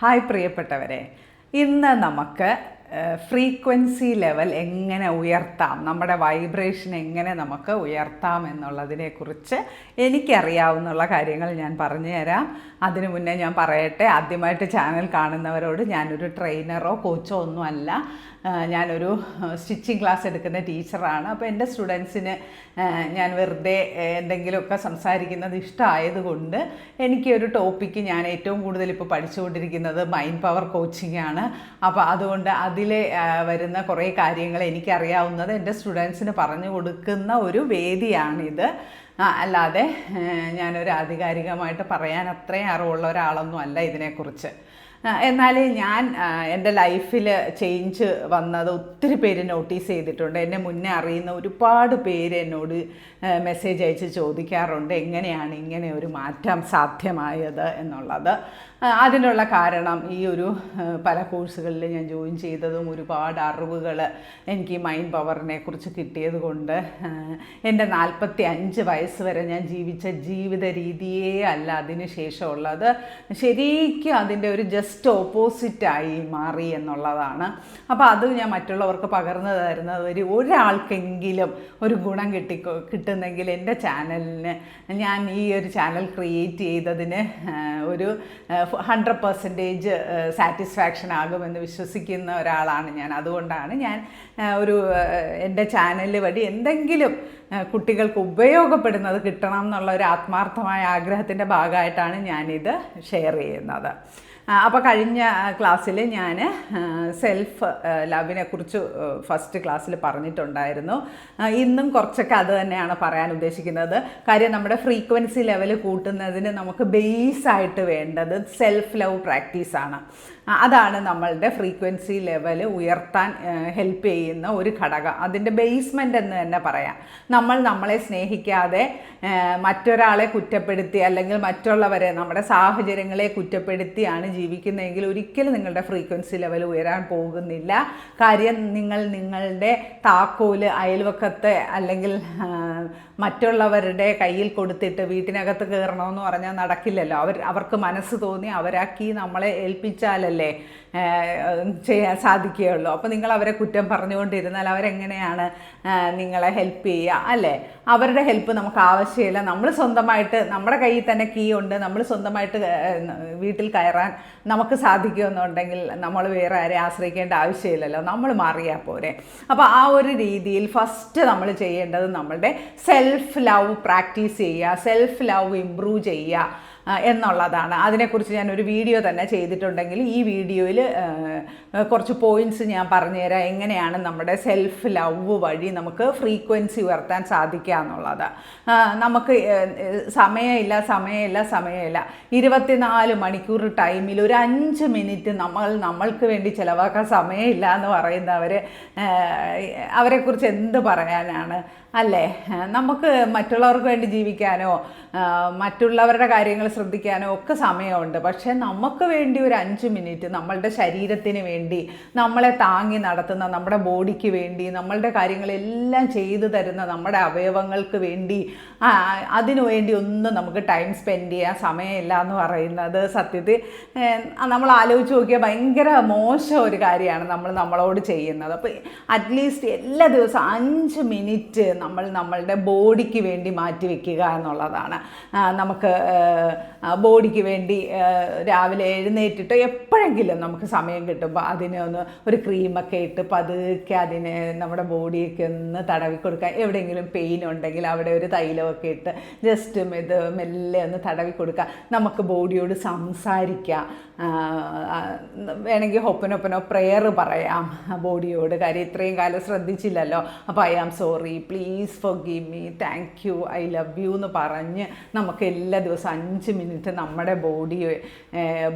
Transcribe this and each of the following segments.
Hi പ്രിയപ്പെട്ടവരെ, ഇന്ന് നമുക്ക് ഫ്രീക്വൻസി ലെവൽ എങ്ങനെ ഉയർത്താം, നമ്മുടെ വൈബ്രേഷൻ എങ്ങനെ നമുക്ക് ഉയർത്താം എന്നുള്ളതിനെക്കുറിച്ച് എനിക്കറിയാവുന്ന കാര്യങ്ങൾ ഞാൻ പറഞ്ഞു തരാം. അതിനു മുന്നേ ഞാൻ പറയട്ടെ, ആദ്യമായിട്ട് ചാനൽ കാണുന്നവരോട് ഞാനൊരു ട്രെയിനറോ കോച്ചോ ഒന്നുമല്ല. ഞാനൊരു സ്റ്റിച്ചിങ് ക്ലാസ് എടുക്കുന്ന ടീച്ചറാണ്. അപ്പോൾ എൻ്റെ സ്റ്റുഡൻസിന് ഞാൻ വെറുതെ എന്തെങ്കിലുമൊക്കെ സംസാരിക്കുന്നത് ഇഷ്ടമായതുകൊണ്ട് എനിക്കൊരു ടോപ്പിക്ക് ഞാൻ ഏറ്റവും കൂടുതൽ ഇപ്പോൾ പഠിച്ചുകൊണ്ടിരിക്കുന്നത് മൈൻഡ് പവർ കോച്ചിങ് ആണ്. അപ്പോൾ അതുകൊണ്ട് അതിൽ വരുന്ന കുറേ കാര്യങ്ങൾ എനിക്കറിയാവുന്നത് എൻ്റെ സ്റ്റുഡൻസിന് പറഞ്ഞു കൊടുക്കുന്ന ഒരു വേദിയാണിത്. അല്ലാതെ ഞാനൊരു ആധികാരികമായിട്ട് പറയാൻ അത്രയും അറിവുള്ള ഒരാളൊന്നും അല്ല ഇതിനെക്കുറിച്ച്. എന്നാൽ ഞാൻ എൻ്റെ ലൈഫിൽ ചേഞ്ച് വന്നത് ഒത്തിരി പേര് നോട്ടീസ് ചെയ്തിട്ടുണ്ട്. എന്നെ മുന്നേ അറിയുന്ന ഒരുപാട് പേര് എന്നോട് മെസ്സേജ് അയച്ച് ചോദിക്കാറുണ്ട് എങ്ങനെയാണ് ഇങ്ങനെ ഒരു മാറ്റം സാധ്യമായത് എന്നുള്ളത്. അതിനുള്ള കാരണം ഈ ഒരു പല കോഴ്സുകളിൽ ഞാൻ ജോയിൻ ചെയ്തതും ഒരുപാട് അറിവുകൾ എനിക്ക് മൈൻഡ് പവറിനെ കുറിച്ച് കിട്ടിയത് കൊണ്ട് എൻ്റെ 45 വയസ്സ് വരെ ഞാൻ ജീവിച്ച ജീവിത രീതിയേ അല്ല അതിന് ശേഷമുള്ളത്. ശരിക്കും അതിൻ്റെ ഒരു ജസ്റ്റ് ഓപ്പോസിറ്റായി മാറി എന്നുള്ളതാണ്. അപ്പോൾ അത് ഞാൻ മറ്റുള്ളവർക്ക് പകർന്നു തരുന്നത് ഒരാൾക്കെങ്കിലും ഒരു ഗുണം കിട്ടുന്നെങ്കിൽ എൻ്റെ ചാനലിന്, ഞാൻ ഈ ഒരു ചാനൽ ക്രിയേറ്റ് ചെയ്തതിന് ഒരു 100% സാറ്റിസ്ഫാക്ഷൻ ആകുമെന്ന് വിശ്വസിക്കുന്ന ഒരാളാണ് ഞാൻ. അതുകൊണ്ടാണ് ഞാൻ എൻ്റെ ചാനൽ വഴി എന്തെങ്കിലും കുട്ടികൾക്ക് ഉപയോഗപ്പെടുന്നത് കിട്ടണം എന്നുള്ള ഒരു ആത്മാർത്ഥമായ ആഗ്രഹത്തിൻ്റെ ഭാഗമായിട്ടാണ് ഞാനിത് ഷെയർ ചെയ്യുന്നത്. അപ്പോൾ കഴിഞ്ഞ ക്ലാസ്സിൽ ഞാൻ സെൽഫ് ലവിനെ കുറിച്ച് ഫസ്റ്റ് ക്ലാസ്സിൽ പറഞ്ഞിട്ടുണ്ടായിരുന്നു. ഇന്നും കുറച്ചൊക്കെ അത് തന്നെയാണ് പറയാൻ ഉദ്ദേശിക്കുന്നത്. കാര്യം നമ്മുടെ ഫ്രീക്വൻസി ലെവൽ കൂട്ടുന്നതിന് നമുക്ക് ബേസായിട്ട് വേണ്ടത് സെൽഫ് ലവ് പ്രാക്ടീസാണ്. അതാണ് നമ്മളുടെ ഫ്രീക്വൻസി ലെവൽ ഉയർത്താൻ ഹെൽപ്പ് ചെയ്യുന്ന ഒരു ഘടകം. അതിൻ്റെ ബേസ്മെൻ്റ് എന്ന് തന്നെ പറയാം. നമ്മളെ സ്നേഹിക്കാതെ മറ്റൊരാളെ കുറ്റപ്പെടുത്തി അല്ലെങ്കിൽ മറ്റുള്ളവരെ, നമ്മുടെ സാഹചര്യങ്ങളെ കുറ്റപ്പെടുത്തിയാണ് ജീവിക്കുന്നതെങ്കിൽ ഒരിക്കലും നിങ്ങളുടെ ഫ്രീക്വൻസി ലെവൽ ഉയരാൻ പോകുന്നില്ല. കാര്യം നിങ്ങളുടെ താക്കോല് അയൽവക്കത്തെ അല്ലെങ്കിൽ മറ്റുള്ളവരുടെ കയ്യിൽ കൊടുത്തിട്ട് വീട്ടിനകത്ത് കയറണമെന്ന് പറഞ്ഞാൽ നടക്കില്ലല്ലോ. അവർക്ക് മനസ്സ് തോന്നി അവരാക്കി നമ്മളെ ഏൽപ്പിച്ചാലല്ലേ ചെയ്യാൻ സാധിക്കുകയുള്ളൂ. അപ്പോൾ നിങ്ങൾ അവരെ കുറ്റം പറഞ്ഞുകൊണ്ടിരുന്നാൽ അവരെങ്ങനെയാണ് നിങ്ങളെ ഹെൽപ്പ് ചെയ്യുക, അല്ലേ? അവരുടെ ഹെൽപ്പ് നമുക്ക് ആവശ്യമില്ല. നമ്മൾ സ്വന്തമായിട്ട്, നമ്മുടെ കയ്യിൽ തന്നെ കീ ഉണ്ട്, നമ്മൾ സ്വന്തമായിട്ട് വീട്ടിൽ കയറാൻ നമുക്ക് സാധിക്കുമെന്നുണ്ടെങ്കിൽ നമ്മൾ വേറെ ആരെ ആശ്രയിക്കേണ്ട ആവശ്യമില്ലല്ലോ, നമ്മൾ മാറിയാൽ പോരെ. അപ്പോൾ ആ ഒരു രീതിയിൽ ഫസ്റ്റ് നമ്മൾ ചെയ്യേണ്ടത് നമ്മളുടെ സെൽഫ് ലവ് പ്രാക്ടീസ് ചെയ്യുക, സെൽഫ് ലവ് ഇംപ്രൂവ് ചെയ്യുക എന്നുള്ളതാണ്. അതിനെക്കുറിച്ച് ഞാനൊരു വീഡിയോ തന്നെ ചെയ്തിട്ടുണ്ടെങ്കിൽ ഈ വീഡിയോയിൽ കുറച്ച് പോയിൻറ്റ്സ് ഞാൻ പറഞ്ഞുതരാം എങ്ങനെയാണ് നമ്മുടെ സെൽഫ് ലവ് വഴി നമുക്ക് ഫ്രീക്വൻസി ഉയർത്താൻ സാധിക്കുക എന്നുള്ളത്. നമുക്ക് സമയമില്ല 24 മണിക്കൂർ ടൈമിൽ ഒരു 5 മിനിറ്റ് നമ്മൾക്ക് വേണ്ടി ചിലവാക്കാൻ സമയമില്ല എന്ന് പറയുന്നവർ, അവരെക്കുറിച്ച് എന്ത് പറയാനാണ്, അല്ലേ? നമുക്ക് മറ്റുള്ളവർക്ക് വേണ്ടി ജീവിക്കാനോ മറ്റുള്ളവരുടെ കാര്യങ്ങൾ ശ്രദ്ധിക്കാനോ ഒക്കെ സമയമുണ്ട്. പക്ഷേ നമുക്ക് വേണ്ടി ഒരു 5 മിനിറ്റ് നമ്മളുടെ ശരീരത്തിന് വേണ്ടി, നമ്മളെ താങ്ങി നടത്തുന്ന നമ്മുടെ ബോഡിക്ക് വേണ്ടി, നമ്മളുടെ കാര്യങ്ങളെല്ലാം ചെയ്തു തരുന്ന നമ്മുടെ അവയവങ്ങൾക്ക് വേണ്ടി, അതിനു വേണ്ടി ഒന്നും നമുക്ക് ടൈം സ്പെൻഡ് ചെയ്യാൻ സമയമില്ല എന്ന് പറയുന്നത് സത്യത്തിൽ നമ്മൾ ആലോചിച്ച് നോക്കിയാൽ ഭയങ്കര മോശം ഒരു കാര്യമാണ് നമ്മളോട് ചെയ്യുന്നത്. അപ്പോൾ അറ്റ്ലീസ്റ്റ് എല്ലാ ദിവസവും 5 മിനിറ്റ് നമ്മളുടെ ബോഡിക്ക് വേണ്ടി മാറ്റി വയ്ക്കുക എന്നുള്ളതാണ്. നമുക്ക് ബോഡിക്ക് വേണ്ടി രാവിലെ എഴുന്നേറ്റിട്ട് എപ്പോഴെങ്കിലും നമുക്ക് സമയം കിട്ടുമ്പോൾ അതിനെ ഒരു ക്രീമൊക്കെ ഇട്ട് പതുക്കെ അതിനെ നമ്മുടെ ബോഡിയൊക്കെ ഒന്ന് തടവി കൊടുക്കുക. എവിടെയെങ്കിലും പെയിൻ ഉണ്ടെങ്കിൽ അവിടെ ഒരു തൈലമൊക്കെ ഇട്ട് ജസ്റ്റ് മെല്ലെ ഒന്ന് തടവി കൊടുക്കുക. നമുക്ക് ബോഡിയോട് സംസാരിക്കാം, വേണമെങ്കിൽ ഒപ്പനൊപ്പനോ പ്രെയർ പറയാം ബോഡിയോട്. കാര്യം ഇത്രയും കാലം ശ്രദ്ധിച്ചില്ലല്ലോ. അപ്പോൾ I am sorry, please forgive me, thank you, I love you എന്ന് പറഞ്ഞ് നമുക്ക് എല്ലാ ദിവസവും 5 മിനിറ്റ് നമ്മുടെ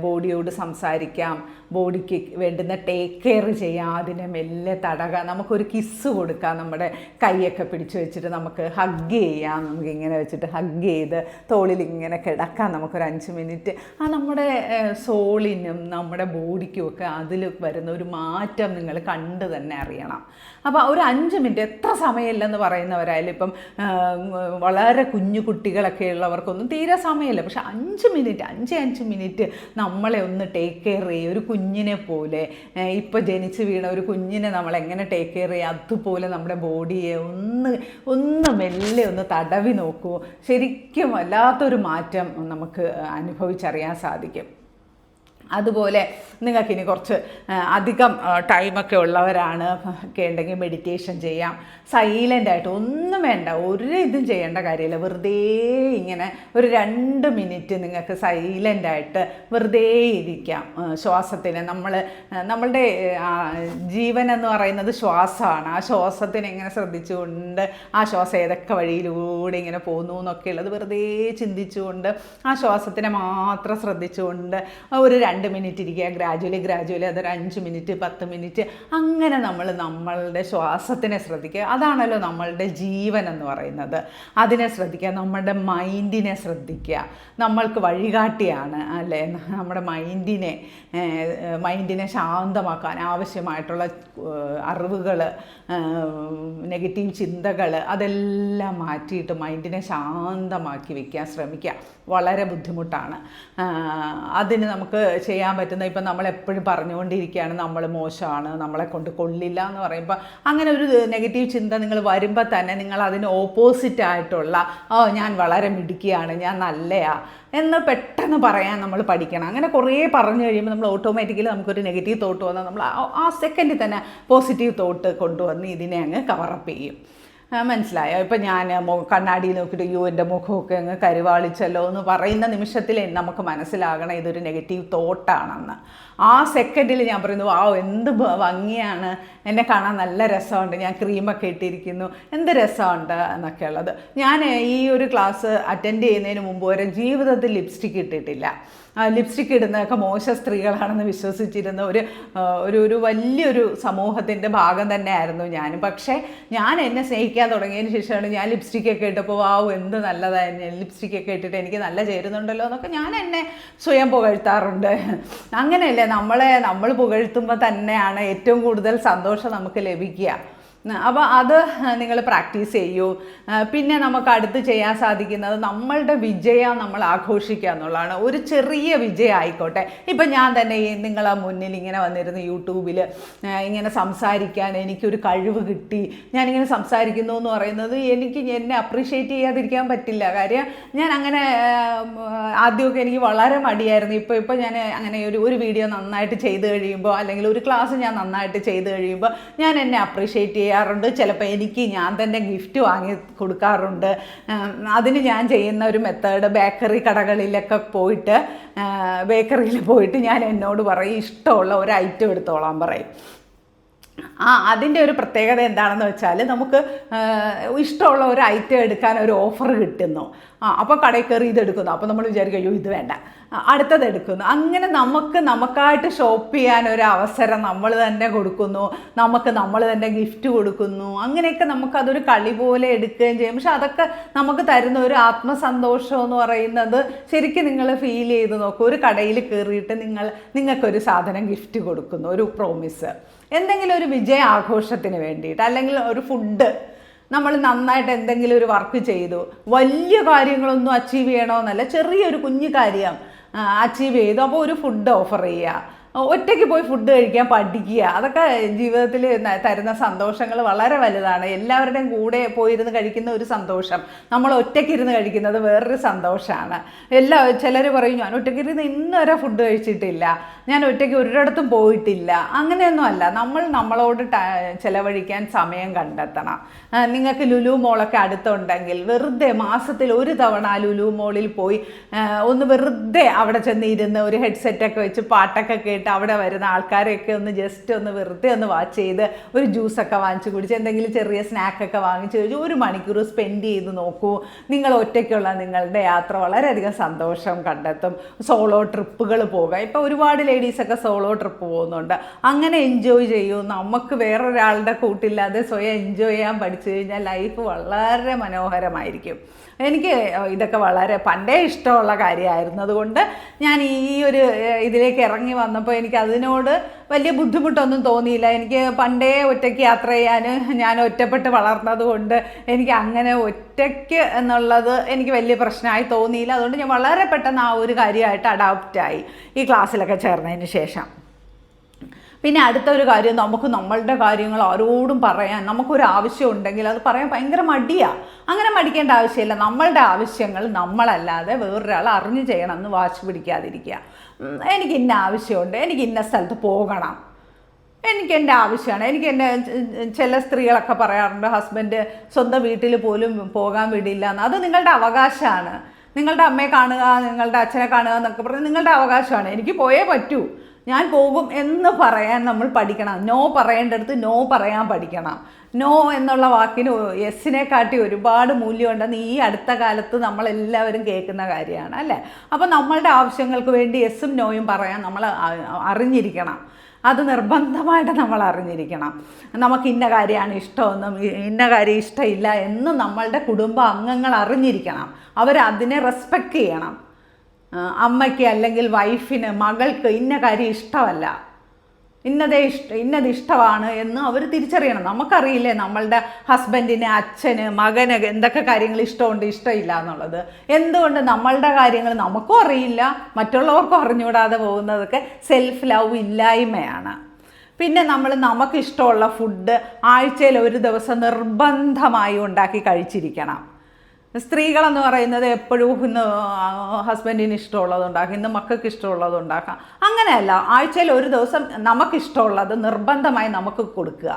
ബോഡിയോട് സംസാരിക്കാം. ബോഡിക്ക് വേണ്ടുന്ന ടേക്ക് കെയർ ചെയ്യാം, അതിനെ മെല്ലെ തടകാം, നമുക്കൊരു കിസ്സ് കൊടുക്കാം, നമ്മുടെ കൈയൊക്കെ പിടിച്ചു വെച്ചിട്ട് നമുക്ക് ഹഗ് ചെയ്യാം. നമുക്കിങ്ങനെ വെച്ചിട്ട് ഹഗ് ചെയ്ത് തോളിൽ ഇങ്ങനെ കിടക്കാം നമുക്കൊരു 5 മിനിറ്റ്. നമ്മുടെ സോളിനും നമ്മുടെ ബോഡിക്കും ഒക്കെ അതിൽ വരുന്ന ഒരു മാറ്റം നിങ്ങൾ കണ്ട് തന്നെ അറിയണം. അപ്പോൾ ഒരു 5 മിനിറ്റ്, എത്ര സമയമില്ലെന്ന് പറയുന്നത് പറയുന്നവരായാലും ഇപ്പം വളരെ കുഞ്ഞു കുട്ടികളൊക്കെ ഉള്ളവർക്കൊന്നും തീരെ സമയമില്ല. പക്ഷെ 5 മിനിറ്റ് നമ്മളെ ഒന്ന് ടേക്ക് കെയർ ചെയ്യുക. ഒരു കുഞ്ഞിനെ പോലെ, ഇപ്പോൾ ജനിച്ച് വീണ ഒരു കുഞ്ഞിനെ നമ്മളെങ്ങനെ ടേക്ക് കെയർ ചെയ്യുക അതുപോലെ നമ്മുടെ ബോഡിയെ ഒന്ന് മെല്ലെ ഒന്ന് തടവി നോക്കൂ. ശരിക്കും വല്ലാത്തൊരു മാറ്റം നമുക്ക് അനുഭവിച്ചറിയാൻ സാധിക്കും. അതുപോലെ നിങ്ങൾക്കിനി കുറച്ച് അധികം ടൈമൊക്കെ ഉള്ളവരാണ് ഒക്കെ ഉണ്ടെങ്കിൽ മെഡിറ്റേഷൻ ചെയ്യാം. സൈലൻ്റായിട്ട് ഒന്നും വേണ്ട, ഒരു ഇതും ചെയ്യേണ്ട കാര്യമില്ല. വെറുതെ ഇങ്ങനെ ഒരു 2 മിനിറ്റ് നിങ്ങൾക്ക് സൈലൻ്റായിട്ട് വെറുതെ ഇരിക്കാം. ശ്വാസത്തിന് നമ്മളുടെ ജീവൻ എന്ന് പറയുന്നത് ശ്വാസമാണ്. ആ ശ്വാസത്തിന് ഇങ്ങനെ ശ്രദ്ധിച്ചുകൊണ്ട് ആ ശ്വാസം ഏതൊക്കെ വഴിയിലൂടെ ഇങ്ങനെ പോകുന്നു എന്നൊക്കെ ഉള്ളത് വെറുതെ ചിന്തിച്ചുകൊണ്ട് ആ ശ്വാസത്തിനെ മാത്രം ശ്രദ്ധിച്ചുകൊണ്ട് ഒരു 2 മിനിറ്റ് ഇരിക്കുക. ഗ്രാജുവലി അതൊരു 5 മിനിറ്റ് 10 മിനിറ്റ് അങ്ങനെ നമ്മളുടെ ശ്വാസത്തിനെ ശ്രദ്ധിക്കുക. അതാണല്ലോ നമ്മളുടെ ജീവൻ എന്ന് പറയുന്നത്. അതിനെ ശ്രദ്ധിക്കുക. നമ്മുടെ മൈൻഡിനെ ശ്രദ്ധിക്കുക. നമ്മൾക്ക് വഴികാട്ടിയാണ് അല്ലേ നമ്മുടെ മൈൻഡിനെ ശാന്തമാക്കാൻ ആവശ്യമായിട്ടുള്ള അറിവുകൾ, നെഗറ്റീവ് ചിന്തകൾ അതെല്ലാം മാറ്റിയിട്ട് മൈൻഡിനെ ശാന്തമാക്കി വയ്ക്കാൻ ശ്രമിക്കുക. വളരെ ബുദ്ധിമുട്ടാണ്. അതിന് നമുക്ക് ചെയ്യാൻ പറ്റുന്ന, ഇപ്പം നമ്മളെപ്പോഴും പറഞ്ഞുകൊണ്ടിരിക്കുകയാണ് നമ്മൾ മോശമാണ്, നമ്മളെ കൊണ്ട് കൊള്ളില്ല എന്ന് പറയുമ്പോൾ അങ്ങനെ ഒരു നെഗറ്റീവ് ചിന്ത നിങ്ങൾ വരുമ്പോൾ തന്നെ നിങ്ങൾ അതിന് ഓപ്പോസിറ്റായിട്ടുള്ള ഞാൻ വളരെ മിടുക്കിയാണ്, ഞാൻ നല്ലയാ എന്ന് പെട്ടെന്ന് പറയാൻ നമ്മൾ പഠിക്കണം. അങ്ങനെ കുറേ പറഞ്ഞു കഴിയുമ്പോൾ നമ്മൾ ഓട്ടോമാറ്റിക്കലി നമുക്കൊരു നെഗറ്റീവ് തോട്ട് വന്നാൽ നമ്മൾ ആ സെക്കൻഡിൽ തന്നെ പോസിറ്റീവ് തോട്ട് കൊണ്ടുവന്ന് ഇതിനെ അങ്ങ് കവറപ്പ് ചെയ്യും. മനസ്സിലായോ? ഇപ്പം ഞാൻ കണ്ണാടി നോക്കിയിട്ട് എൻ്റെ മുഖമൊക്കെ അങ്ങ് കരുവാളിച്ചല്ലോ എന്ന് പറയുന്ന നിമിഷത്തിൽ നമുക്ക് മനസ്സിലാകണം ഇതൊരു നെഗറ്റീവ് തോട്ടാണെന്ന്. ആ സെക്കൻഡിൽ ഞാൻ പറയുന്നു എന്ത് ഭംഗിയാണ്, എന്നെ കാണാൻ നല്ല രസമുണ്ട്, ഞാൻ ക്രീമൊക്കെ ഇട്ടിരിക്കുന്നു, എന്ത് രസമുണ്ട് എന്നൊക്കെ ഉള്ളത്. ഞാൻ ഈ ഒരു ക്ലാസ് അറ്റൻഡ് ചെയ്യുന്നതിന് മുമ്പ് വരെ ജീവിതത്തിൽ ലിപ്സ്റ്റിക്ക് ഇട്ടിട്ടില്ല. ലിപ്സ്റ്റിക്ക് ഇടുന്നതൊക്കെ മോശ സ്ത്രീകളാണെന്ന് വിശ്വസിച്ചിരുന്ന ഒരു വലിയൊരു സമൂഹത്തിൻ്റെ ഭാഗം തന്നെയായിരുന്നു ഞാൻ. പക്ഷേ ഞാൻ എന്നെ സ്നേഹിക്കാൻ തുടങ്ങിയതിന് ശേഷമാണ് ഞാൻ ലിപ്സ്റ്റിക്കൊക്കെ ഇട്ടപ്പോൾ എന്ത് നല്ലതായിരുന്നു, ലിപ്സ്റ്റിക്കൊക്കെ ഇട്ടിട്ട് എനിക്ക് നല്ല ചേരുന്നുണ്ടല്ലോ എന്നൊക്കെ ഞാൻ എന്നെ സ്വയം പുകഴ്ത്താറുണ്ട്. അങ്ങനെയല്ലേ നമ്മൾ പുകഴ്ത്തുമ്പോൾ തന്നെയാണ് ഏറ്റവും കൂടുതൽ സന്തോഷം നമുക്ക് ലഭിക്കുക. അപ്പോൾ അത് നിങ്ങൾ പ്രാക്ടീസ് ചെയ്യൂ. പിന്നെ നമുക്ക് അടുത്ത് ചെയ്യാൻ സാധിക്കുന്നത് നമ്മളുടെ വിജയം നമ്മൾ ആഘോഷിക്കുക എന്നുള്ളതാണ്. ഒരു ചെറിയ വിജയം ആയിക്കോട്ടെ. ഇപ്പം ഞാൻ തന്നെ നിങ്ങളെ മുന്നിൽ ഇങ്ങനെ വന്നിരുന്ന് യൂട്യൂബിൽ ഇങ്ങനെ സംസാരിക്കാൻ എനിക്കൊരു കഴിവ് കിട്ടി, ഞാനിങ്ങനെ സംസാരിക്കുന്നു എന്ന് പറയുന്നത് എന്നെ അപ്രീഷിയേറ്റ് ചെയ്യാതിരിക്കാൻ പറ്റില്ല. കാര്യം ഞാൻ അങ്ങനെ ആദ്യമൊക്കെ എനിക്ക് വളരെ മടിയായിരുന്നു. ഇപ്പോൾ ഞാൻ അങ്ങനെ ഒരു വീഡിയോ നന്നായിട്ട് ചെയ്ത് കഴിയുമ്പോൾ അല്ലെങ്കിൽ ഒരു ക്ലാസ് ഞാൻ നന്നായിട്ട് ചെയ്ത് കഴിയുമ്പോൾ ഞാൻ എന്നെ അപ്രീഷിയേറ്റ് ചെയ്യാറുണ്ട്. ചിലപ്പോൾ ഞാൻ തന്നെ ഗിഫ്റ്റ് വാങ്ങി കൊടുക്കാറുണ്ട്. അതിന് ഞാൻ ചെയ്യുന്ന ഒരു മെത്തേഡ്, ബേക്കറി കടകളിലൊക്കെ പോയിട്ട് ബേക്കറിയിൽ പോയിട്ട് ഞാൻ എന്നോട് പറയും ഇഷ്ടമുള്ള ഒരു ഐറ്റം എടുത്തോളാൻ പറയും. അതിൻ്റെ ഒരു പ്രത്യേകത എന്താണെന്ന് വെച്ചാൽ നമുക്ക് ഇഷ്ടമുള്ള ഒരു ഐറ്റം എടുക്കാൻ ഒരു ഓഫർ കിട്ടുന്നു. അപ്പോൾ കടയിൽ കയറി ഇതെടുക്കുന്നു. അപ്പോൾ നമ്മൾ വിചാരിക്കും അയ്യോ ഇത് വേണ്ട, അടുത്തത് എടുക്കുന്നു. അങ്ങനെ നമുക്കായിട്ട് ഷോപ്പ് ചെയ്യാൻ ഒരു അവസരം നമ്മൾ തന്നെ കൊടുക്കുന്നു, നമ്മൾ തന്നെ ഗിഫ്റ്റ് കൊടുക്കുന്നു. അങ്ങനെയൊക്കെ നമുക്കതൊരു കളി പോലെ എടുക്കുകയും ചെയ്യും. പക്ഷെ അതൊക്കെ നമുക്ക് തരുന്ന ഒരു ആത്മസന്തോഷം എന്ന് പറയുന്നത് ശരിക്കും നിങ്ങൾ ഫീൽ ചെയ്ത് നോക്കൂ. ഒരു കടയിൽ കയറിയിട്ട് നിങ്ങൾക്കൊരു സാധനം ഗിഫ്റ്റ് കൊടുക്കുന്നു, ഒരു പ്രോമിസ്, എന്തെങ്കിലും ഒരു വിജയ ആഘോഷത്തിന് വേണ്ടിയിട്ട്, അല്ലെങ്കിൽ ഒരു ഫുഡ്, നമ്മൾ നന്നായിട്ട് എന്തെങ്കിലും ഒരു വർക്ക് ചെയ്തു, വലിയ കാര്യങ്ങളൊന്നും അച്ചീവ് ചെയ്യണമെന്നല്ല, ചെറിയൊരു കുഞ്ഞു കാര്യം അച്ചീവ് ചെയ്തു, അപ്പോൾ ഒരു ഫുഡ് ഓഫർ ചെയ്യുക, ഒറ്റയ്ക്ക് പോയി ഫുഡ് കഴിക്കാൻ പഠിക്കുക. അതൊക്കെ ജീവിതത്തിൽ തരുന്ന സന്തോഷങ്ങൾ വളരെ വലുതാണ്. എല്ലാവരുടെയും കൂടെ പോയിരുന്ന് കഴിക്കുന്ന ഒരു സന്തോഷം, നമ്മൾ ഒറ്റയ്ക്കിരുന്ന് കഴിക്കുന്നത് വേറൊരു സന്തോഷമാണ്. ചിലർ പറയും ഞാൻ ഒറ്റയ്ക്കിരുന്ന് ഇന്നുവരെ ഫുഡ് കഴിച്ചിട്ടില്ല, ഞാൻ ഒറ്റയ്ക്ക് ഒരിടത്തും പോയിട്ടില്ല. അങ്ങനെയൊന്നും അല്ല. നമ്മളോട് ചിലവഴിക്കാൻ സമയം കണ്ടെത്തണം. നിങ്ങൾക്ക് ലുലു മോളൊക്കെ അടുത്തുണ്ടെങ്കിൽ വെറുതെ മാസത്തിൽ ഒരു തവണ ആ ലുലു മോളിൽ പോയി ഒന്ന് വെറുതെ അവിടെ ചെന്ന് ഇരുന്ന് ഒരു ഹെഡ്സെറ്റൊക്കെ വെച്ച് പാട്ടൊക്കെ കേട്ട് അവിടെ വരുന്ന ആൾക്കാരെയൊക്കെ ഒന്ന് ജസ്റ്റ് ഒന്ന് വെറുതെ ഒന്ന് വാച്ച് ചെയ്ത് ഒരു ജ്യൂസൊക്കെ വാങ്ങിച്ച് കുടിച്ച് എന്തെങ്കിലും ചെറിയ സ്നാക്കൊക്കെ വാങ്ങിച്ച് കഴിച്ച് 1 മണിക്കൂർ സ്പെൻഡ് ചെയ്ത് നോക്കൂ. നിങ്ങൾ ഒറ്റയ്ക്കുള്ള നിങ്ങളുടെ യാത്ര വളരെയധികം സന്തോഷം കണ്ടെത്തും. സോളോ ട്രിപ്പുകൾ പോകുക, ഇപ്പോൾ ഒരുപാട് ലേഡീസൊക്കെ സോളോ ട്രിപ്പ് പോകുന്നുണ്ട്. അങ്ങനെ എൻജോയ് ചെയ്യൂ. നമുക്ക് വേറൊരാളുടെ കൂട്ടില്ലാതെ സ്വയം എൻജോയ് ചെയ്യാൻ പഠിച്ചു കഴിഞ്ഞാൽ ലൈഫ് വളരെ മനോഹരമായിരിക്കും. എനിക്ക് ഇതൊക്കെ വളരെ പണ്ടേ ഇഷ്ടമുള്ള കാര്യമായിരുന്നു. അതുകൊണ്ട് ഞാൻ ഈ ഒരു ഇതിലേക്ക് ഇറങ്ങി വന്നപ്പോൾ എനിക്ക് അതിനോട് വലിയ ബുദ്ധിമുട്ടൊന്നും തോന്നിയില്ല. എനിക്ക് പണ്ടേ ഒറ്റയ്ക്ക് യാത്ര ചെയ്യാൻ ഞാൻ ഒറ്റപ്പെട്ട് വളർന്നത് കൊണ്ട് എനിക്ക് അങ്ങനെ ഒറ്റയ്ക്ക് എന്നുള്ളത് എനിക്ക് വലിയ പ്രശ്നമായി തോന്നിയില്ല. അതുകൊണ്ട് ഞാൻ വളരെ പെട്ടെന്ന് ആ ഒരു കാര്യമായിട്ട് അഡാപ്റ്റായി ഈ ക്ലാസ്സിലൊക്കെ ചേർന്നതിന് ശേഷം. പിന്നെ അടുത്തൊരു കാര്യം, നമുക്ക് നമ്മളുടെ കാര്യങ്ങൾ ആരോടും പറയാൻ നമുക്കൊരു ആവശ്യം ഉണ്ടെങ്കിൽ അത് പറയാൻ ഭയങ്കര മടിയാണ്. അങ്ങനെ മടിക്കേണ്ട ആവശ്യമില്ല. നമ്മളുടെ ആവശ്യങ്ങൾ നമ്മളല്ലാതെ വേറൊരാൾ അറിഞ്ഞു ചെയ്യണമെന്ന് വാശി പിടിക്കാതിരിക്കുക. എനിക്ക് ഇന്ന ആവശ്യമുണ്ട്, എനിക്ക് ഇന്ന സ്ഥലത്ത് പോകണം, എനിക്ക് എൻ്റെ ആവശ്യമാണ്. എനിക്ക് എൻ്റെ ചില സ്ത്രീകളൊക്കെ പറയാറുണ്ട് ഹസ്ബൻഡ് സ്വന്തം വീട്ടിൽ പോലും പോകാൻ വിടില്ല എന്ന്. അത് നിങ്ങളുടെ അവകാശമാണ്. നിങ്ങളുടെ അമ്മയെ കാണുക, നിങ്ങളുടെ അച്ഛനെ കാണുക എന്നൊക്കെ പറഞ്ഞാൽ നിങ്ങളുടെ അവകാശമാണ്. എനിക്ക് പോയേ പറ്റൂ, ഞാൻ പോകും എന്ന് പറയാൻ നമ്മൾ പഠിക്കണം. നോ പറയേണ്ടടുത്ത് നോ പറയാൻ പഠിക്കണം. നോ എന്നുള്ള വാക്കിന് യെസ്സിനെ കാട്ടി ഒരുപാട് മൂല്യമുണ്ടെന്ന് ഈ അടുത്ത കാലത്ത് നമ്മളെല്ലാവരും കേൾക്കുന്ന കാര്യമാണ് അല്ലേ. അപ്പോൾ നമ്മളുടെ ആവശ്യങ്ങൾക്ക് വേണ്ടി യെസ്സും നോയും പറയാൻ നമ്മൾ അറിഞ്ഞിരിക്കണം. അത് നിർബന്ധമായിട്ട് നമ്മൾ അറിഞ്ഞിരിക്കണം. നമുക്ക് ഇന്ന കാര്യമാണ് ഇഷ്ടമെന്നും ഇന്ന കാര്യം ഇഷ്ടമില്ല എന്നും നമ്മളുടെ കുടുംബ അംഗങ്ങൾ അറിഞ്ഞിരിക്കണം. അവരതിനെ റെസ്പെക്റ്റ് ചെയ്യണം. അമ്മയ്ക്ക് അല്ലെങ്കിൽ വൈഫിന്, മകൾക്ക് ഇന്ന കാര്യം ഇഷ്ടമല്ല, ഇന്നത് ഇഷ്ടമാണ് എന്ന് അവർ തിരിച്ചറിയണം. നമുക്കറിയില്ലേ നമ്മളുടെ ഹസ്ബൻഡിന്, അച്ഛന്, മകന് എന്തൊക്കെ കാര്യങ്ങൾ ഇഷ്ടമുണ്ട് ഇഷ്ടമില്ല എന്നുള്ളത്. എന്തുകൊണ്ട് നമ്മളുടെ കാര്യങ്ങൾ നമുക്കും അറിയില്ല, മറ്റുള്ളവർക്കും അറിഞ്ഞുകൂടാതെ പോകുന്നതൊക്കെ സെൽഫ് ലവ് ഇല്ലായ്മയാണ്. പിന്നെ നമുക്കിഷ്ടമുള്ള ഫുഡ് ആഴ്ചയിൽ ഒരു ദിവസം നിർബന്ധമായി ഉണ്ടാക്കി കഴിച്ചിരിക്കണം. സ്ത്രീകളെന്ന് പറയുന്നത് എപ്പോഴും ഇന്ന് ഹസ്ബൻഡിന് ഇഷ്ടമുള്ളത് ഉണ്ടാക്കാം, ഇന്ന് മക്കൾക്ക് ഇഷ്ടമുള്ളത് ഉണ്ടാക്കാം. അങ്ങനെയല്ല, ആഴ്ചയിൽ ഒരു ദിവസം നമുക്കിഷ്ടമുള്ളത് നിർബന്ധമായി നമുക്ക് കൊടുക്കുക.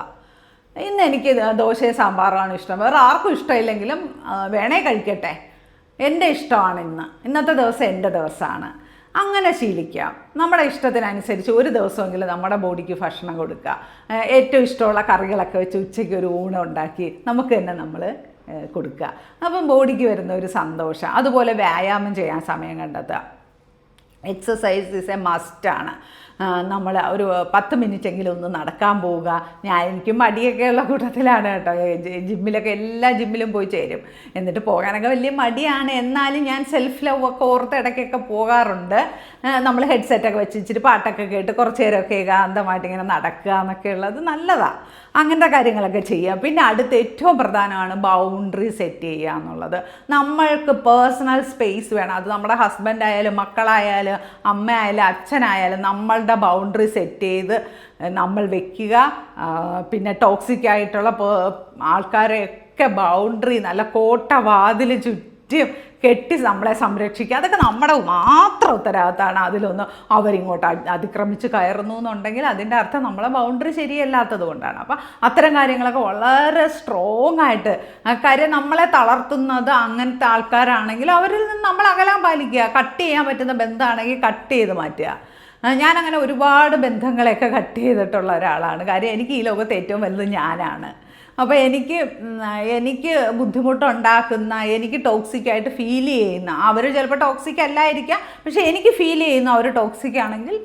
ഇന്ന് എനിക്ക് ദോശയും സാമ്പാറാണ് ഇഷ്ടം, വേറെ ആർക്കും ഇഷ്ടമില്ലെങ്കിലും വേണേ കഴിക്കട്ടെ, എൻ്റെ ഇഷ്ടമാണ് ഇന്നത്തെ ദിവസം എൻ്റെ ദിവസമാണ്. അങ്ങനെ ശീലിക്കാം. നമ്മുടെ ഇഷ്ടത്തിനനുസരിച്ച് ഒരു ദിവസമെങ്കിലും നമ്മുടെ ബോഡിക്ക് ഭക്ഷണം കൊടുക്കുക. ഏറ്റവും ഇഷ്ടമുള്ള കറികളൊക്കെ വെച്ച് ഉച്ചയ്ക്ക് ഒരു ഊണ് ഉണ്ടാക്കി നമുക്ക് തന്നെ നമ്മൾ കൊടുക്കുക. അപ്പം ബോഡിക്ക് വരുന്ന ഒരു സന്തോഷം. അതുപോലെ വ്യായാമം ചെയ്യാൻ സമയം കണ്ടെത്തുക. എക്സസൈസ് ഈസ് എ മസ്റ്റാണ്. നമ്മൾ ഒരു 10 മിനിറ്റെങ്കിലും ഒന്ന് നടക്കാൻ പോവുക. എനിക്ക് മടിയൊക്കെയുള്ള കൂട്ടത്തിലാണ് കേട്ടോ. ജിമ്മിലൊക്കെ എല്ലാ ജിമ്മിലും പോയി ചേരും. എന്നിട്ട് പോകാനൊക്കെ വലിയ മടിയാണ്. എന്നാലും ഞാൻ സെൽഫ് ലവ് ഒക്കെ ഓർത്ത് ഇടയ്ക്കൊക്കെ പോകാറുണ്ട്. നമ്മൾ ഹെഡ്സെറ്റൊക്കെ വെച്ച് ഇച്ചിരി പാട്ടൊക്കെ കേട്ട് കുറച്ച് നേരമൊക്കെ ഏകാന്തമായിട്ട് ഇങ്ങനെ നടക്കുക എന്നൊക്കെ ഉള്ളത് നല്ലതാണ്. അങ്ങനത്തെ കാര്യങ്ങളൊക്കെ ചെയ്യുക. പിന്നെ അടുത്ത് ഏറ്റവും പ്രധാനമാണ് ബൗണ്ടറി സെറ്റ് ചെയ്യുക എന്നുള്ളത്. നമ്മൾക്ക് പേഴ്സണൽ സ്പേസ് വേണം. അത് നമ്മുടെ ഹസ്ബൻഡ് ആയാലും മക്കളായാലും അമ്മ ആയാലും അച്ഛനായാലും നമ്മളുടെ ബൗണ്ടറി സെറ്റ് ചെയ്ത് നമ്മൾ വെക്കുക. പിന്നെ ടോക്സിക് ആയിട്ടുള്ള ആൾക്കാരെയൊക്കെ ബൗണ്ടറി നല്ല കോട്ട വാതിൽ ചുറ്റും കെട്ടി നമ്മളെ സംരക്ഷിക്കുക. അതൊക്കെ നമ്മുടെ മാത്രം ഉത്തരവാദിത്തമാണ്. അതിലൊന്ന് അവരിങ്ങോട്ട് അതിക്രമിച്ച് കയറുന്നു എന്നുണ്ടെങ്കിൽ അതിൻ്റെ അർത്ഥം നമ്മളെ ബൗണ്ടറി ശരിയല്ലാത്തത് കൊണ്ടാണ്. അപ്പം അത്തരം കാര്യങ്ങളൊക്കെ വളരെ സ്ട്രോങ് ആയിട്ട്, കാര്യം നമ്മളെ തളർത്തുന്നത് അങ്ങനത്തെ ആൾക്കാരാണെങ്കിൽ അവരിൽ നിന്ന് നമ്മൾ അകലാൻ പാലിക്കുക. കട്ട് ചെയ്യാൻ പറ്റുന്ന ബന്ധമാണെങ്കിൽ കട്ട് ചെയ്ത് മാറ്റുക. ഞാനങ്ങനെ ഒരുപാട് ബന്ധങ്ങളെയൊക്കെ കട്ട് ചെയ്തിട്ടുള്ള ഒരാളാണ്. കാര്യം എനിക്ക് ഈ ലോകത്ത് ഏറ്റവും വലുത് ഞാനാണ്. അപ്പോൾ എനിക്ക് ബുദ്ധിമുട്ടുണ്ടാക്കുന്ന, എനിക്ക് ടോക്സിക്കായിട്ട് ഫീൽ ചെയ്യുന്ന, അവർ ചിലപ്പോൾ ടോക്സിക് അല്ലായിരിക്കാം, പക്ഷേ എനിക്ക് ഫീൽ ചെയ്യുന്ന അവർ ടോക്സിക് ആണെങ്കിൽ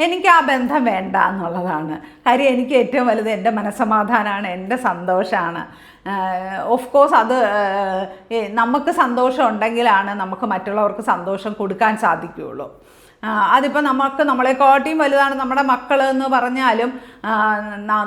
എനിക്ക് ആ ബന്ധം വേണ്ട എന്നുള്ളതാണ്. കാര്യം എനിക്ക് ഏറ്റവും വലുത് എൻ്റെ മനസ്സമാധാനമാണ്, എൻ്റെ സന്തോഷമാണ്. ഓഫ് കോഴ്സ് അത് നമുക്ക് സന്തോഷം ഉണ്ടെങ്കിലാണ് നമുക്ക് മറ്റുള്ളവർക്ക് സന്തോഷം കൊടുക്കാൻ സാധിക്കുകയുള്ളൂ. അതിപ്പോൾ നമ്മളെക്കാട്ടിയും വലുതാണ് നമ്മുടെ മക്കൾ എന്ന് പറഞ്ഞാലും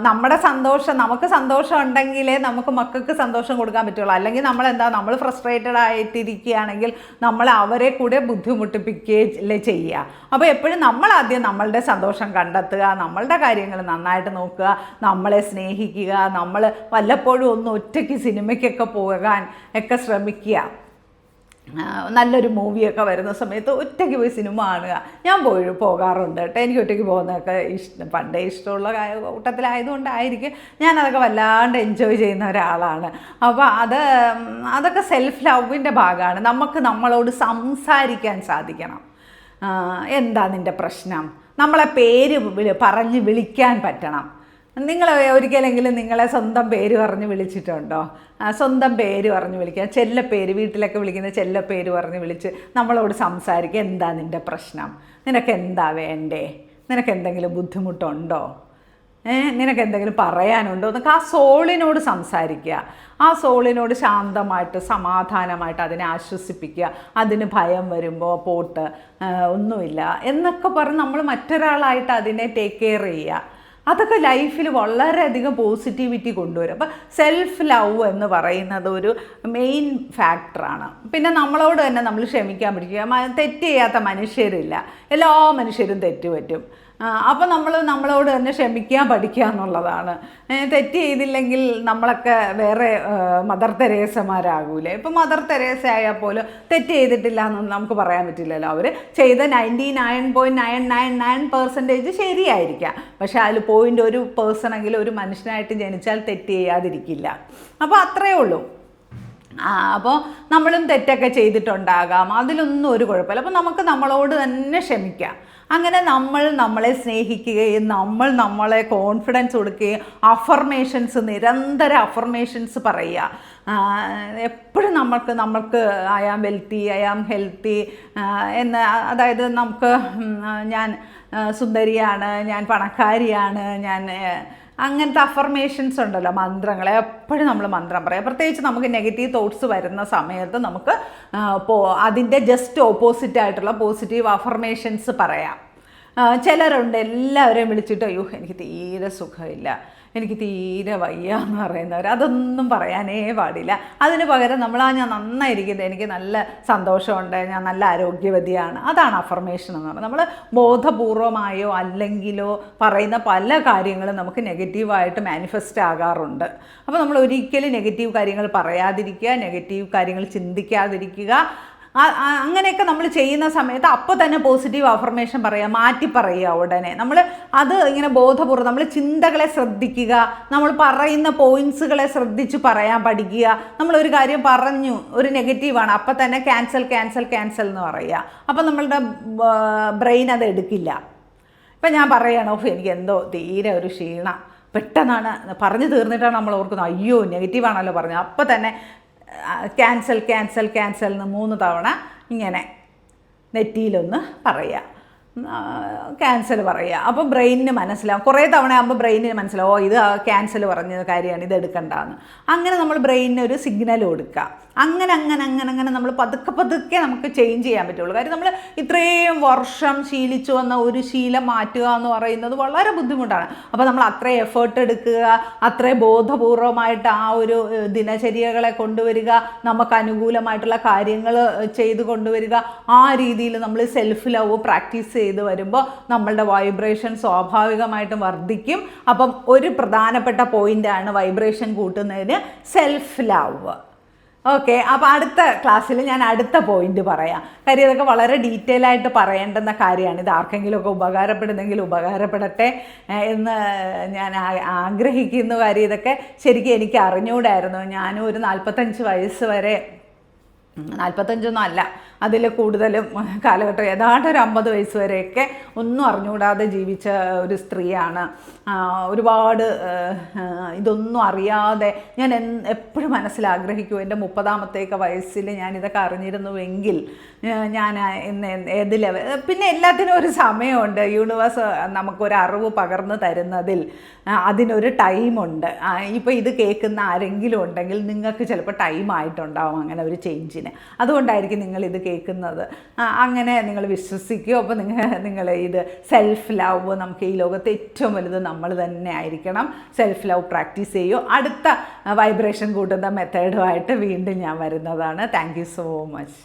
നമ്മുടെ സന്തോഷം, നമുക്ക് സന്തോഷം ഉണ്ടെങ്കിലേ നമുക്ക് മക്കൾക്ക് സന്തോഷം കൊടുക്കാൻ പറ്റുള്ളൂ. അല്ലെങ്കിൽ നമ്മൾ ഫ്രസ്ട്രേറ്റഡ് ആയിട്ടിരിക്കുകയാണെങ്കിൽ നമ്മൾ അവരെ കൂടെ ബുദ്ധിമുട്ടിപ്പിക്കുകയല്ലേ ചെയ്യുക. അപ്പോൾ എപ്പോഴും നമ്മളാദ്യം നമ്മളുടെ സന്തോഷം കണ്ടെത്തുക, നമ്മളുടെ കാര്യങ്ങൾ നന്നായിട്ട് നോക്കുക, നമ്മളെ സ്നേഹിക്കുക. നമ്മൾ വല്ലപ്പോഴും ഒന്ന് ഒറ്റയ്ക്ക് സിനിമയ്ക്കൊക്കെ പോകാൻ ഒക്കെ ശ്രമിക്കുക. നല്ലൊരു മൂവിയൊക്കെ വരുന്ന സമയത്ത് ഒറ്റയ്ക്ക് പോയി സിനിമ കാണുക. ഞാൻ പോകാറുണ്ട് കേട്ടോ. എനിക്ക് ഒറ്റയ്ക്ക് പോകുന്നതൊക്കെ പണ്ടേ ഇഷ്ടമുള്ള കൂട്ടത്തിലായതുകൊണ്ടായിരിക്കും ഞാനതൊക്കെ വല്ലാണ്ട് എൻജോയ് ചെയ്യുന്ന ഒരാളാണ്. അപ്പോൾ അതൊക്കെ സെൽഫ് ലവിൻ്റെ ഭാഗമാണ്. നമുക്ക് നമ്മളോട് സംസാരിക്കാൻ സാധിക്കണം. എന്താ നിൻ്റെ പ്രശ്നം? നമ്മളെ പേര് പറഞ്ഞ് വിളിക്കാൻ പറ്റണം. നിങ്ങൾ ഒരിക്കലെങ്കിലും നിങ്ങളെ സ്വന്തം പേര് പറഞ്ഞ് വിളിച്ചിട്ടുണ്ടോ? സ്വന്തം പേര് പറഞ്ഞ് വിളിക്കുക, ചെല്ലപ്പേര്, വീട്ടിലൊക്കെ വിളിക്കുന്ന ചെല്ലപ്പേര് പറഞ്ഞ് വിളിച്ച് നമ്മളോട് സംസാരിക്കുക. എന്താ നിൻ്റെ പ്രശ്നം? നിനക്ക് എന്താ വേണ്ടേ? നിനക്ക് എന്തെങ്കിലും ബുദ്ധിമുട്ടുണ്ടോ? നിനക്ക് എന്തെങ്കിലും പറയാനുണ്ടോ എന്നൊക്കെ ആ സോളിനോട് സംസാരിക്കുക. ആ സോളിനോട് ശാന്തമായിട്ട് സമാധാനമായിട്ട് അതിനെ ആശ്വസിപ്പിക്കുക. അതിന് ഭയം വരുമ്പോൾ പോട്ട്, ഒന്നുമില്ല എന്നൊക്കെ പറഞ്ഞ് നമ്മൾ മറ്റൊരാളായിട്ട് അതിനെ ടേക്ക് കെയർ ചെയ്യുക. അതൊക്കെ ലൈഫിൽ വളരെയധികം പോസിറ്റിവിറ്റി കൊണ്ടുവരും. അപ്പോൾ സെൽഫ് ലവ് എന്ന് പറയുന്നത് ഒരു മെയിൻ ഫാക്ടറാണ്. പിന്നെ നമ്മളോട് തന്നെ നമ്മൾ ക്ഷമിക്കാൻ പഠിക്കുക. തെറ്റ് ചെയ്യാത്ത മനുഷ്യരില്ല, എല്ലാ മനുഷ്യരും തെറ്റ് പറ്റും. അപ്പോൾ നമ്മളോട് തന്നെ ക്ഷമിക്കാൻ പഠിക്കുക എന്നുള്ളതാണ്. തെറ്റ് ചെയ്തില്ലെങ്കിൽ നമ്മളൊക്കെ വേറെ മദർ തെരേസമാരാകൂലേ. ഇപ്പം മദർ തെരേസ ആയാൽ പോലും തെറ്റ് ചെയ്തിട്ടില്ല എന്നൊന്നും നമുക്ക് പറയാൻ പറ്റില്ലല്ലോ. അവർ ചെയ്ത 99.999% ശരിയായിരിക്കാം. പക്ഷേ അതിൽ 0.1% ഒരു മനുഷ്യനായിട്ട് ജനിച്ചാൽ തെറ്റ് ചെയ്യാതിരിക്കില്ല. അപ്പോൾ അത്രയേ ഉള്ളൂ. അപ്പോൾ നമ്മളും തെറ്റൊക്കെ ചെയ്തിട്ടുണ്ടാകാം, അതിലൊന്നും ഒരു കുഴപ്പമില്ല. അപ്പോൾ നമുക്ക് നമ്മളോട് തന്നെ ക്ഷമിക്കാം. അങ്ങനെ നമ്മളെ സ്നേഹിക്കുകയും നമ്മളെ കോൺഫിഡൻസ് കൊടുക്കുകയും നിരന്തര അഫർമേഷൻസ് പറയുക. എപ്പോഴും നമ്മൾക്ക് I am wealthy, I am healthy എന്ന്, അതായത് ഞാൻ സുന്ദരിയാണ്, ഞാൻ പണക്കാരിയാണ്, ഞാൻ അങ്ങനത്തെ അഫർമേഷൻസ് ഉണ്ടല്ലോ, മന്ത്രങ്ങൾ. എപ്പോഴും നമ്മൾ മന്ത്രം പറയാം. പ്രത്യേകിച്ച് നമുക്ക് നെഗറ്റീവ് തോട്ട്സ് വരുന്ന സമയത്ത് നമുക്ക് അതിൻ്റെ ജസ്റ്റ് ഓപ്പോസിറ്റ് ആയിട്ടുള്ള പോസിറ്റീവ് അഫർമേഷൻസ് പറയാം. ചിലരുണ്ട് എല്ലാവരെയും വിളിച്ചിട്ട് അയ്യോ എനിക്ക് തീരെ സുഖമില്ല, എനിക്ക് തീരെ വയ്യ എന്ന് പറയുന്നവർ, അതൊന്നും പറയാനേ പാടില്ല. അതിന് പകരം ഞാൻ നന്നായിരിക്കുന്നത്, എനിക്ക് നല്ല സന്തോഷമുണ്ട്, ഞാൻ നല്ല ആരോഗ്യവതിയാണ്, അതാണ് അഫർമേഷൻ എന്ന് പറയുന്നത്. നമ്മൾ ബോധപൂർവമായോ അല്ലെങ്കിലോ പറയുന്ന പല കാര്യങ്ങളും നമുക്ക് നെഗറ്റീവായിട്ട് മാനിഫെസ്റ്റ് ആകാറുണ്ട്. അപ്പോൾ നമ്മൾ ഒരിക്കലും നെഗറ്റീവ് കാര്യങ്ങൾ പറയാതിരിക്കുക, നെഗറ്റീവ് കാര്യങ്ങൾ ചിന്തിക്കാതിരിക്കുക. അങ്ങനെയൊക്കെ നമ്മൾ ചെയ്യുന്ന സമയത്ത് അപ്പോൾ തന്നെ പോസിറ്റീവ് അഫർമേഷൻ പറയുക, മാറ്റി പറയുക. ഉടനെ നമ്മൾ അത് ഇങ്ങനെ ബോധപൂർവ്വം നമ്മൾ ചിന്തകളെ ശ്രദ്ധിക്കുക, നമ്മൾ പറയുന്ന പോയിൻറ്റ്സുകളെ ശ്രദ്ധിച്ച് പറയാൻ പഠിക്കുക. നമ്മളൊരു കാര്യം പറഞ്ഞു, ഒരു നെഗറ്റീവാണ്, അപ്പോൾ തന്നെ ക്യാൻസൽ എന്ന് പറയുക. അപ്പോൾ നമ്മളുടെ ബ്രെയിൻ അത് എടുക്കില്ല. ഇപ്പം ഞാൻ പറയുകയാണ്, എനിക്ക് എന്തോ തീരെ ഒരു ക്ഷീണം, പെട്ടെന്നാണ് പറഞ്ഞു തീർന്നിട്ടാണ് നമ്മൾ ഓർക്കുന്നത് അയ്യോ നെഗറ്റീവാണല്ലോ പറഞ്ഞത്. അപ്പോൾ തന്നെ ക്യാൻസൽ എന്ന് 3 തവണ ഇങ്ങനെ നെറ്റിയിലൊന്ന് പറയുക, ക്യാൻസൽ പറയുക. അപ്പോൾ ബ്രെയിനിന് മനസ്സിലാവും. കുറേ തവണ ആകുമ്പോൾ ബ്രെയിനിന് മനസ്സിലാവും ഇത് ക്യാൻസൽ പറഞ്ഞ കാര്യമാണ്, ഇത് എടുക്കണ്ടെന്ന്. അങ്ങനെ നമ്മൾ ബ്രെയിനിന് ഒരു സിഗ്നൽ കൊടുക്കുക. അങ്ങനെ നമ്മൾ പതുക്കെ നമുക്ക് ചേഞ്ച് ചെയ്യാൻ പറ്റുള്ളൂ. കാര്യം നമ്മൾ ഇത്രയും വർഷം ശീലിച്ചു വന്ന ഒരു ശീലം മാറ്റുക എന്ന് പറയുന്നത് വളരെ ബുദ്ധിമുട്ടാണ്. അപ്പോൾ നമ്മൾ അത്രയും എഫേർട്ട് എടുക്കുക, അത്രയും ബോധപൂർവമായിട്ട് ആ ഒരു ദിനചര്യകളെ കൊണ്ടുവരിക, നമുക്ക് അനുകൂലമായിട്ടുള്ള കാര്യങ്ങൾ ചെയ്ത് കൊണ്ടുവരിക. ആ രീതിയിൽ നമ്മൾ സെൽഫ് ലവ് പ്രാക്ടീസ് ചെയ്ത് വരുമ്പോൾ നമ്മളുടെ വൈബ്രേഷൻ സ്വാഭാവികമായിട്ടും വർദ്ധിക്കും. അപ്പം ഒരു പ്രധാനപ്പെട്ട പോയിൻ്റാണ് വൈബ്രേഷൻ കൂട്ടുന്നതിന് സെൽഫ് ലവ്. ഓക്കെ, അപ്പോൾ അടുത്ത ക്ലാസ്സിൽ ഞാൻ അടുത്ത പോയിന്റ് പറയാം. കാര്യം ഇതൊക്കെ വളരെ ഡീറ്റെയിൽ ആയിട്ട് പറയേണ്ടുന്ന കാര്യമാണ്. ഇത് ആർക്കെങ്കിലുമൊക്കെ ഉപകാരപ്പെടുന്നെങ്കിൽ ഉപകാരപ്പെടട്ടെ എന്ന് ഞാൻ ആഗ്രഹിക്കുന്നു. കാര്യം ഇതൊക്കെ ശരിക്കും എനിക്ക് അറിഞ്ഞുകൂടായിരുന്നു. ഞാനും ഒരു 45 വയസ്സ് വരെ, 45ഒന്നും അല്ല, അതിൽ കൂടുതലും കാലഘട്ടം, ഏതാണ്ട് ഒരു 50 വയസ്സ് വരെയൊക്കെ ഒന്നും അറിഞ്ഞുകൂടാതെ ജീവിച്ച ഒരു സ്ത്രീയാണ്. ഒരുപാട് ഇതൊന്നും അറിയാതെ ഞാൻ എപ്പോഴും മനസ്സിലാഗ്രഹിക്കും എൻ്റെ 30ാമത്തെ വയസ്സിൽ ഞാനിതൊക്കെ അറിഞ്ഞിരുന്നുവെങ്കിൽ ഞാൻ ഏത് ലെവൽ. പിന്നെ എല്ലാത്തിനും ഒരു സമയമുണ്ട്. യൂണിവേഴ്സ് നമുക്കൊരു അറിവ് പകർന്നു തരുന്നതിൽ അതിനൊരു ടൈമുണ്ട്. ഇപ്പോൾ ഇത് കേൾക്കുന്ന ആരെങ്കിലും ഉണ്ടെങ്കിൽ നിങ്ങൾക്ക് ചിലപ്പോൾ ടൈമായിട്ടുണ്ടാവും അങ്ങനെ ഒരു ചേഞ്ചിന്. അതുകൊണ്ടായിരിക്കും നിങ്ങളിത് കേൾക്കുന്നത്. അങ്ങനെ നിങ്ങൾ വിശ്വസിക്കുമോ? അപ്പോൾ നിങ്ങൾ ഇത് സെൽഫ് ലവ്, നമുക്ക് ഈ ലോകത്ത് ഏറ്റവും വലുത് നമ്മൾ തന്നെ ആയിരിക്കണം. സെൽഫ് ലവ് പ്രാക്ടീസ് ചെയ്യൂ. അടുത്ത വൈബ്രേഷൻ കൂട്ടുന്ന മെത്തേഡുമായിട്ട് വീണ്ടും ഞാൻ വരുന്നതാണ്. Thank you so much.